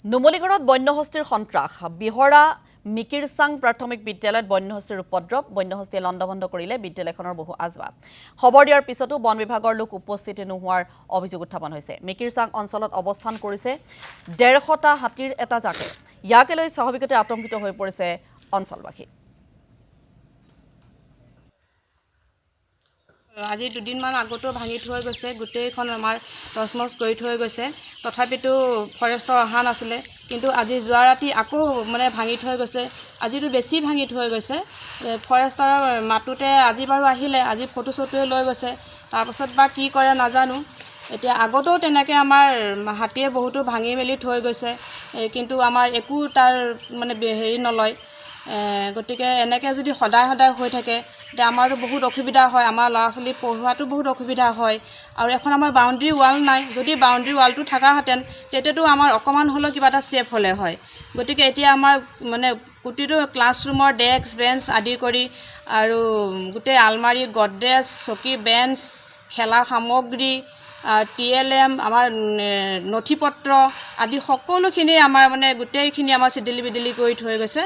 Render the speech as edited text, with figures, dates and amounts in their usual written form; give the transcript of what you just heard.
নুমলীগড়ত বন্যহস্তীৰ সন্ত্ৰাস বিহৰা মিকিৰচাং প্ৰাথমিক বিদ্যালয়ত বন্যহস্তীৰ উপদ্ৰৱ বন্যহস্তীয়ে লণ্ডভণ্ড কৰিলে বিদ্যালয়খনৰ বহু আজবাব খবৰ দিয়াৰ পিছতো বন বিভাগৰ লোক উপস্থিত নোহোৱাৰ অভিযোগ উত্থাপন হৈছে মিকিৰচাং অঞ্চলত অৱস্থান কৰিছে 150টা হাতীৰ এটা জাকে ইয়াকে লৈ স্বাভাৱিকতে আতংকিত হৈ পৰিছে অঞ্চলবাসী আজি দুদিনমান আগতো ভাঙি থৈ গৈছে গোটেইখন আমাৰ তছমছ কৰি থৈ গৈছে তথাপিতো ফৰেষ্টৰ অহা নাছিলে কিন্তু আজি যোৱা ৰাতি আকৌ মানে ভাঙি থৈ গৈছে আজিতো বেছি ভাঙি থৈ গৈছে ফৰেষ্টৰ মাতুতে আজি বাৰু আহিলে আজি ফটো চটোৱে লৈ গৈছে তাৰপাছত বা কি কৰে নাজানো এতিয়া আগতেও তেনেকৈ আমাৰ হাতীয়ে বহুতো ভাঙি মেলি থৈ গৈছে কিন্তু আমাৰ একো তাৰ মানে হেৰি নলয় গতিকে এনেকৈ যদি সদায় হৈ থাকে তেতিয়া আমাৰো বহুত অসুবিধা হয় আমাৰ ল'ৰা ছোৱালী পঢ়োৱাটো বহুত অসুবিধা হয় আৰু এখন আমাৰ বাউণ্ডেৰী ৱাল নাই যদি বাউণ্ডেৰী ৱালটো থকাহেঁতেন তেতিয়াতো আমাৰ অকণমান হ'লেও কিবা এটা ছেফ হ'লে হয় গতিকে এতিয়া আমাৰ মানে প্ৰতিটো ক্লাছৰুমৰ ডেস্ক বেঞ্চ আদি কৰি আৰু গোটেই আলমাৰী গডৰেজ চকী বেঞ্চ খেলা সামগ্ৰী TLM আমাৰ নথি পত্ৰ আদি সকলোখিনি আমাৰ মানে গোটেইখিনি আমাৰ চিদিলি বিদিলি কৰি থৈ গৈছে